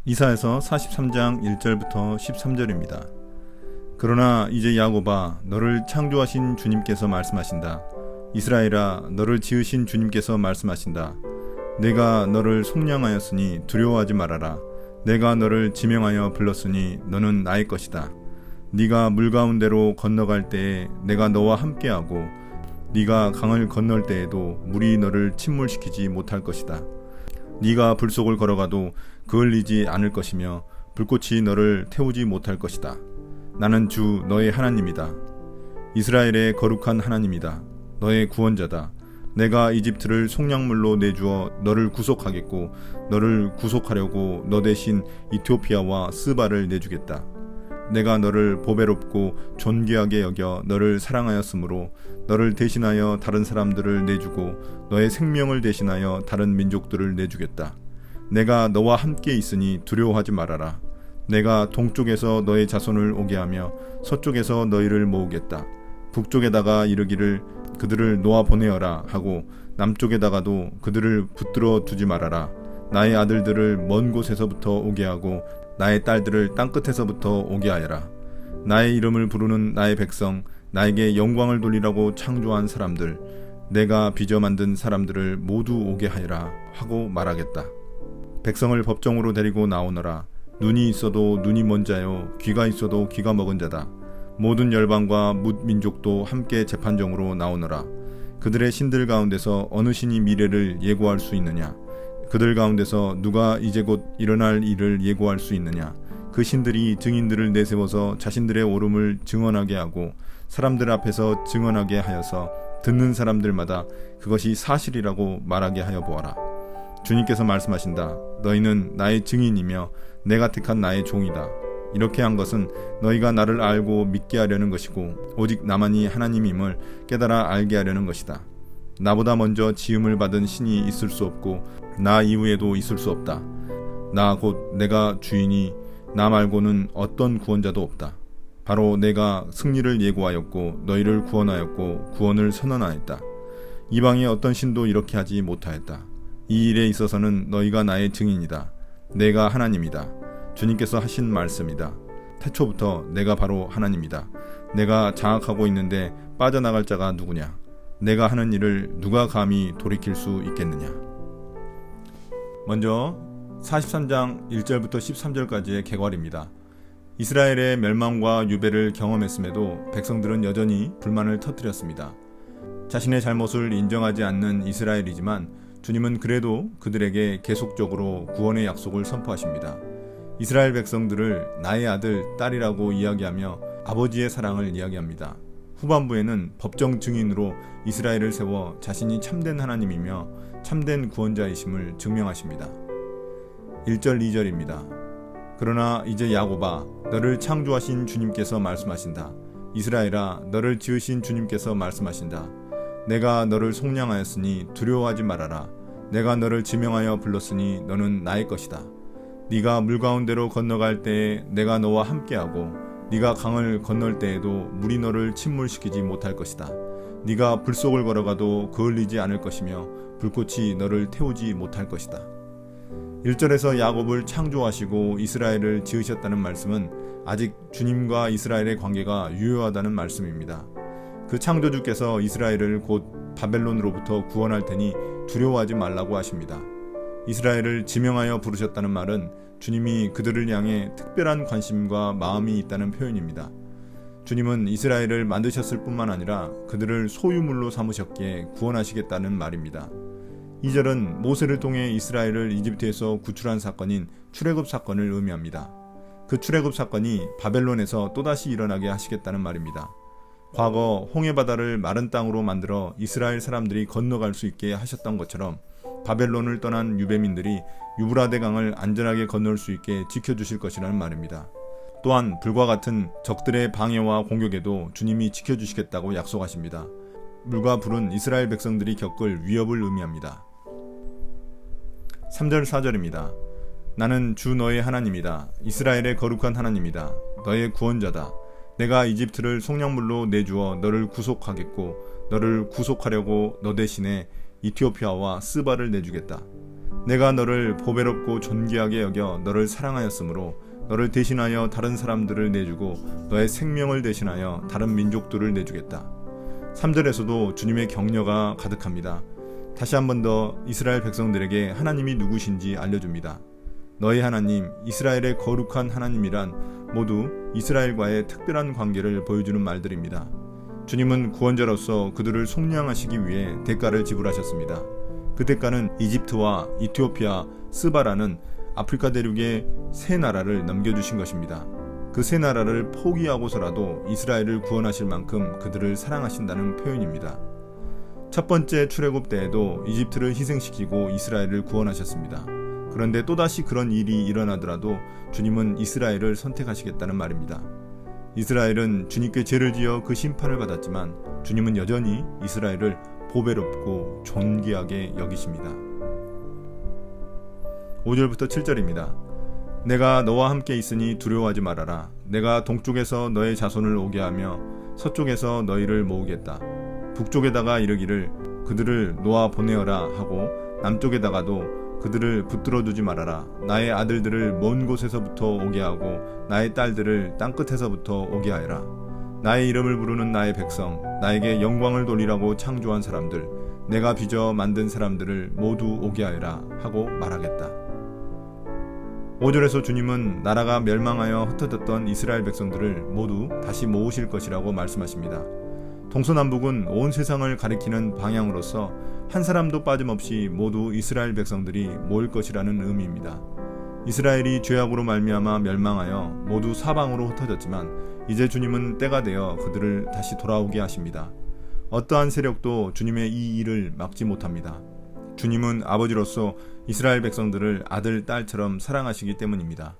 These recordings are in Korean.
이사야서 43장 1절부터 13절입니다. 그러나 이제 야곱아, 너를 창조하신 주님께서 말씀하신다. 이스라엘아, 너를 지으신 주님께서 말씀하신다. 내가 너를 속량하였으니 두려워하지 말아라. 내가 너를 지명하여 불렀으니 너는 나의 것이다. 네가 물 가운데로 건너갈 때에 내가 너와 함께하고 네가 강을 건널 때에도 물이 너를 침몰시키지 못할 것이다. 네가 불 속을 걸어가도 그을리지 않을 것이며 불꽃이 너를 태우지 못할 것이다. 나는 주 너의 하나님이다. 이스라엘의 거룩한 하나님이다. 너의 구원자다. 내가 이집트를 속량물로 내주어 너를 구속하겠고 너를 구속하려고 너 대신 이티오피아와 스바를 내주겠다. 내가 너를 보배롭고 존귀하게 여겨 너를 사랑하였으므로 너를 대신하여 다른 사람들을 내주고 너의 생명을 대신하여 다른 민족들을 내주겠다. 내가 너와 함께 있으니 두려워하지 말아라. 내가 동쪽에서 너의 자손을 오게 하며 서쪽에서 너희를 모으겠다. 북쪽에다가 이르기를 그들을 놓아 보내어라 하고 남쪽에다가도 그들을 붙들어 두지 말아라. 나의 아들들을 먼 곳에서부터 오게 하고 나의 딸들을 땅끝에서부터 오게 하여라. 나의 이름을 부르는 나의 백성, 나에게 영광을 돌리라고 창조한 사람들, 내가 빚어 만든 사람들을 모두 오게 하여라 하고 말하겠다. 백성을 법정으로 데리고 나오너라. 눈이 있어도 눈이 먼 자요, 귀가 있어도 귀가 먹은 자다. 모든 열방과 뭇 민족도 함께 재판정으로 나오너라. 그들의 신들 가운데서 어느 신이 미래를 예고할 수 있느냐? 그들 가운데서 누가 이제 곧 일어날 일을 예고할 수 있느냐? 그 신들이 증인들을 내세워서 자신들의 옳음을 증언하게 하고 사람들 앞에서 증언하게 하여서 듣는 사람들마다 그것이 사실이라고 말하게 하여 보아라. 주님께서 말씀하신다. 너희는 나의 증인이며 내가 택한 나의 종이다. 이렇게 한 것은 너희가 나를 알고 믿게 하려는 것이고 오직 나만이 하나님임을 깨달아 알게 하려는 것이다. 나보다 먼저 지음을 받은 신이 있을 수 없고 나 이후에도 있을 수 없다. 나 곧 내가 주이니 나 말고는 어떤 구원자도 없다. 바로 내가 승리를 예고하였고 너희를 구원하였고 구원을 선언하였다. 이방의 어떤 신도 이렇게 하지 못하였다. 이 일에 있어서는 너희가 나의 증인이다. 내가 하나님이다. 주님께서 하신 말씀이다. 태초부터 내가 바로 하나님이다. 내가 장악하고 있는데 빠져나갈 자가 누구냐? 내가 하는 일을 누가 감히 돌이킬 수 있겠느냐? 먼저 43장 1절부터 13절까지의 개괄입니다. 이스라엘의 멸망과 유배를 경험했음에도 백성들은 여전히 불만을 터뜨렸습니다. 자신의 잘못을 인정하지 않는 이스라엘이지만 주님은 그래도 그들에게 계속적으로 구원의 약속을 선포하십니다. 이스라엘 백성들을 나의 아들, 딸이라고 이야기하며 아버지의 사랑을 이야기합니다. 후반부에는 법정 증인으로 이스라엘을 세워 자신이 참된 하나님이며 참된 구원자이심을 증명하십니다. 1절, 2절입니다. 그러나 이제 야곱아, 너를 창조하신 주님께서 말씀하신다. 이스라엘아, 너를 지으신 주님께서 말씀하신다. 내가 너를 속량하였으니 두려워하지 말아라. 내가 너를 지명하여 불렀으니 너는 나의 것이다. 네가 물 가운데로 건너갈 때에 내가 너와 함께하고 네가 강을 건널 때에도 물이 너를 침몰시키지 못할 것이다. 네가 불 속을 걸어가도 그을리지 않을 것이며 불꽃이 너를 태우지 못할 것이다. 1절에서 야곱을 창조하시고 이스라엘을 지으셨다는 말씀은 아직 주님과 이스라엘의 관계가 유효하다는 말씀입니다. 그 창조주께서 이스라엘을 곧 바벨론으로부터 구원할 테니 두려워하지 말라고 하십니다. 이스라엘을 지명하여 부르셨다는 말은 주님이 그들을 향해 특별한 관심과 마음이 있다는 표현입니다. 주님은 이스라엘을 만드셨을 뿐만 아니라 그들을 소유물로 삼으셨기에 구원하시겠다는 말입니다. 2절은 모세를 통해 이스라엘을 이집트에서 구출한 사건인 출애굽 사건을 의미합니다. 그 출애굽 사건이 바벨론에서 또다시 일어나게 하시겠다는 말입니다. 과거 홍해바다를 마른 땅으로 만들어 이스라엘 사람들이 건너갈 수 있게 하셨던 것처럼 바벨론을 떠난 유배민들이 유브라데 강을 안전하게 건널 수 있게 지켜주실 것이라는 말입니다. 또한 불과 같은 적들의 방해와 공격에도 주님이 지켜주시겠다고 약속하십니다. 물과 불은 이스라엘 백성들이 겪을 위협을 의미합니다. 3절 4절입니다. 나는 주 너의 하나님이다. 이스라엘의 거룩한 하나님이다. 너의 구원자다. 내가 이집트를 속량물로 내주어 너를 구속하겠고 너를 구속하려고 너 대신에 이티오피아와 스바를 내주겠다. 내가 너를 보배롭고 존귀하게 여겨 너를 사랑하였으므로 너를 대신하여 다른 사람들을 내주고 너의 생명을 대신하여 다른 민족들을 내주겠다. 3절에서도 주님의 격려가 가득합니다. 다시 한 번 더 이스라엘 백성들에게 하나님이 누구신지 알려줍니다. 너희 하나님, 이스라엘의 거룩한 하나님이란 모두 이스라엘과의 특별한 관계를 보여주는 말들입니다. 주님은 구원자로서 그들을 속량하시기 위해 대가를 지불하셨습니다. 그 대가는 이집트와 이티오피아, 스바라는 아프리카 대륙의 세 나라를 넘겨주신 것입니다. 그 세 나라를 포기하고서라도 이스라엘을 구원하실 만큼 그들을 사랑하신다는 표현입니다. 첫 번째 출애굽 때에도 이집트를 희생시키고 이스라엘을 구원하셨습니다. 그런데 또다시 그런 일이 일어나더라도 주님은 이스라엘을 선택하시겠다는 말입니다. 이스라엘은 주님께 죄를 지어 그 심판을 받았지만 주님은 여전히 이스라엘을 보배롭고 존귀하게 여기십니다. 5절부터 7절입니다. 내가 너와 함께 있으니 두려워하지 말아라. 내가 동쪽에서 너의 자손을 오게 하며 서쪽에서 너희를 모으겠다. 북쪽에다가 이르기를 그들을 놓아 보내어라 하고 남쪽에다가도 그들을 붙들어 두지 말아라. 나의 아들들을 먼 곳에서부터 오게 하고 나의 딸들을 땅끝에서부터 오게 하여라. 나의 이름을 부르는 나의 백성, 나에게 영광을 돌리라고 창조한 사람들, 내가 빚어 만든 사람들을 모두 오게 하여라 하고 말하겠다. 5절에서 주님은 나라가 멸망하여 흩어졌던 이스라엘 백성들을 모두 다시 모으실 것이라고 말씀하십니다. 동서남북은 온 세상을 가리키는 방향으로서 한 사람도 빠짐없이 모두 이스라엘 백성들이 모일 것이라는 의미입니다. 이스라엘이 죄악으로 말미암아 멸망하여 모두 사방으로 흩어졌지만 이제 주님은 때가 되어 그들을 다시 돌아오게 하십니다. 어떠한 세력도 주님의 이 일을 막지 못합니다. 주님은 아버지로서 이스라엘 백성들을 아들, 딸처럼 사랑하시기 때문입니다.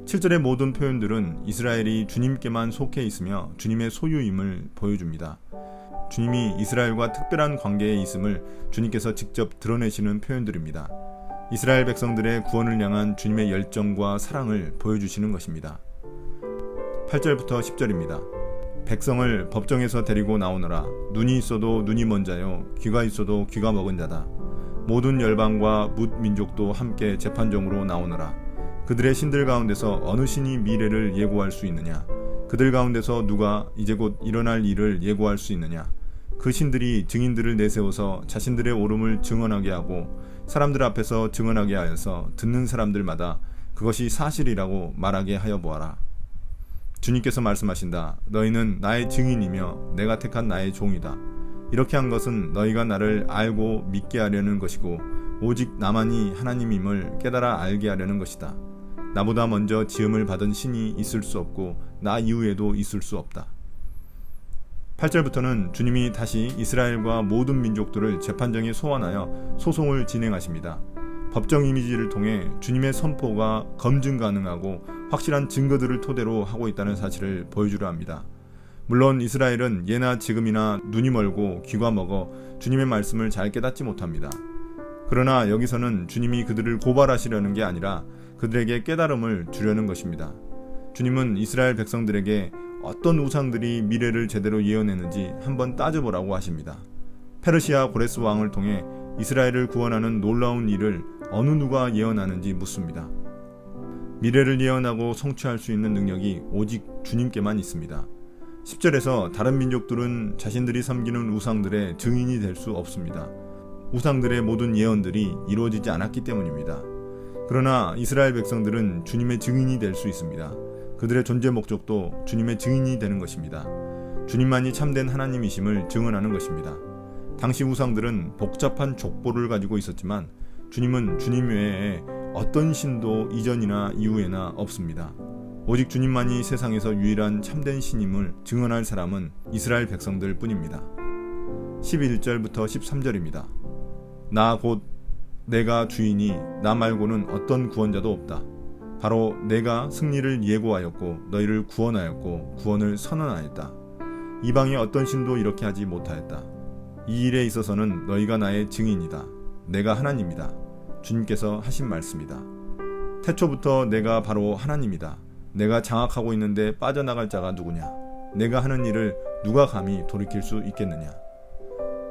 7절의 모든 표현들은 이스라엘이 주님께만 속해 있으며 주님의 소유임을 보여줍니다. 주님이 이스라엘과 특별한 관계에 있음을 주님께서 직접 드러내시는 표현들입니다. 이스라엘 백성들의 구원을 향한 주님의 열정과 사랑을 보여주시는 것입니다. 8절부터 10절입니다. 백성을 법정에서 데리고 나오너라. 눈이 있어도 눈이 먼 자요, 귀가 있어도 귀가 먹은 자다. 모든 열방과 뭇 민족도 함께 재판정으로 나오너라. 그들의 신들 가운데서 어느 신이 미래를 예고할 수 있느냐? 그들 가운데서 누가 이제 곧 일어날 일을 예고할 수 있느냐? 그 신들이 증인들을 내세워서 자신들의 옳음을 증언하게 하고 사람들 앞에서 증언하게 하여서 듣는 사람들마다 그것이 사실이라고 말하게 하여 보아라. 주님께서 말씀하신다. 너희는 나의 증인이며 내가 택한 나의 종이다. 이렇게 한 것은 너희가 나를 알고 믿게 하려는 것이고 오직 나만이 하나님임을 깨달아 알게 하려는 것이다. 나보다 먼저 지음을 받은 신이 있을 수 없고 나 이후에도 있을 수 없다. 8절부터는 주님이 다시 이스라엘과 모든 민족들을 재판정에 소환하여 소송을 진행하십니다. 법정 이미지를 통해 주님의 선포가 검증 가능하고 확실한 증거들을 토대로 하고 있다는 사실을 보여주려 합니다. 물론 이스라엘은 예나 지금이나 눈이 멀고 귀가 먹어 주님의 말씀을 잘 깨닫지 못합니다. 그러나 여기서는 주님이 그들을 고발하시려는 게 아니라 그들에게 깨달음을 주려는 것입니다. 주님은 이스라엘 백성들에게 어떤 우상들이 미래를 제대로 예언했는지 한번 따져보라고 하십니다. 페르시아 고레스 왕을 통해 이스라엘을 구원하는 놀라운 일을 어느 누가 예언하는지 묻습니다. 미래를 예언하고 성취할 수 있는 능력이 오직 주님께만 있습니다. 10절에서 다른 민족들은 자신들이 섬기는 우상들의 증인이 될 수 없습니다. 우상들의 모든 예언들이 이루어지지 않았기 때문입니다. 그러나 이스라엘 백성들은 주님의 증인이 될 수 있습니다. 그들의 존재 목적도 주님의 증인이 되는 것입니다. 주님만이 참된 하나님이심을 증언하는 것입니다. 당시 우상들은 복잡한 족보를 가지고 있었지만 주님은 주님 외에 어떤 신도 이전이나 이후에나 없습니다. 오직 주님만이 세상에서 유일한 참된 신임을 증언할 사람은 이스라엘 백성들 뿐입니다. 11절부터 13절입니다. 나 곧 내가 주이니 나 말고는 어떤 구원자도 없다. 바로 내가 승리를 예고하였고 너희를 구원하였고 구원을 선언하였다. 이방의 어떤 신도 이렇게 하지 못하였다. 이 일에 있어서는 너희가 나의 증인이다. 내가 하나님이다. 주님께서 하신 말씀이다. 태초부터 내가 바로 하나님이다. 내가 장악하고 있는데 빠져나갈 자가 누구냐? 내가 하는 일을 누가 감히 돌이킬 수 있겠느냐?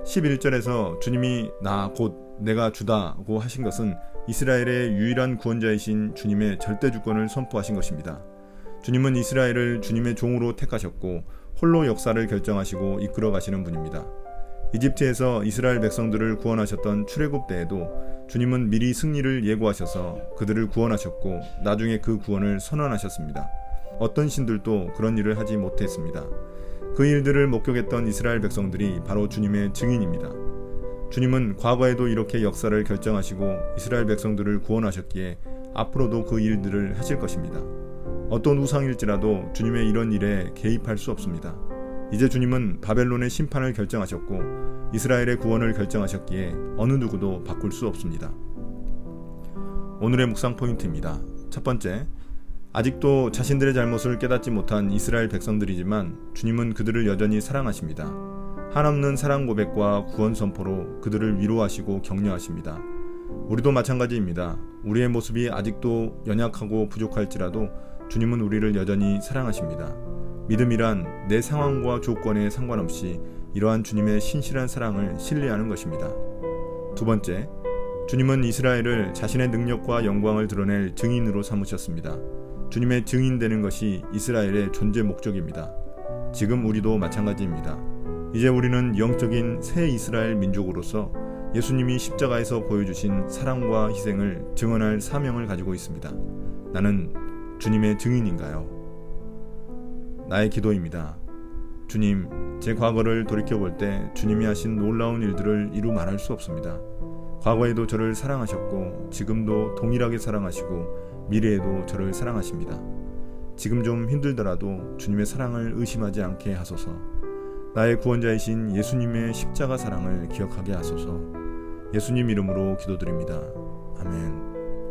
11절에서 주님이 나 곧 내가 주다고 하신 것은 이스라엘의 유일한 구원자이신 주님의 절대 주권을 선포하신 것입니다. 주님은 이스라엘을 주님의 종으로 택하셨고 홀로 역사를 결정하시고 이끌어 가시는 분입니다. 이집트에서 이스라엘 백성들을 구원하셨던 출애굽 때에도 주님은 미리 승리를 예고하셔서 그들을 구원하셨고 나중에 그 구원을 선언하셨습니다. 어떤 신들도 그런 일을 하지 못했습니다. 그 일들을 목격했던 이스라엘 백성들이 바로 주님의 증인입니다. 주님은 과거에도 이렇게 역사를 결정하시고 이스라엘 백성들을 구원하셨기에 앞으로도 그 일들을 하실 것입니다. 어떤 우상일지라도 주님의 이런 일에 개입할 수 없습니다. 이제 주님은 바벨론의 심판을 결정하셨고 이스라엘의 구원을 결정하셨기에 어느 누구도 바꿀 수 없습니다. 오늘의 묵상 포인트입니다. 첫 번째, 아직도 자신들의 잘못을 깨닫지 못한 이스라엘 백성들이지만 주님은 그들을 여전히 사랑하십니다. 한없는 사랑 고백과 구원 선포로 그들을 위로하시고 격려하십니다. 우리도 마찬가지입니다. 우리의 모습이 아직도 연약하고 부족할지라도 주님은 우리를 여전히 사랑하십니다. 믿음이란 내 상황과 조건에 상관없이 이러한 주님의 신실한 사랑을 신뢰하는 것입니다. 두 번째, 주님은 이스라엘을 자신의 능력과 영광을 드러낼 증인으로 삼으셨습니다. 주님의 증인되는 것이 이스라엘의 존재 목적입니다. 지금 우리도 마찬가지입니다. 이제 우리는 영적인 새 이스라엘 민족으로서 예수님이 십자가에서 보여주신 사랑과 희생을 증언할 사명을 가지고 있습니다. 나는 주님의 증인인가요? 나의 기도입니다. 주님, 제 과거를 돌이켜볼 때 주님이 하신 놀라운 일들을 이루 말할 수 없습니다. 과거에도 저를 사랑하셨고 지금도 동일하게 사랑하시고 미래에도 저를 사랑하십니다. 지금 좀 힘들더라도 주님의 사랑을 의심하지 않게 하소서. 나의 구원자이신 예수님의 십자가 사랑을 기억하게 하소서. 예수님 이름으로 기도드립니다. 아멘.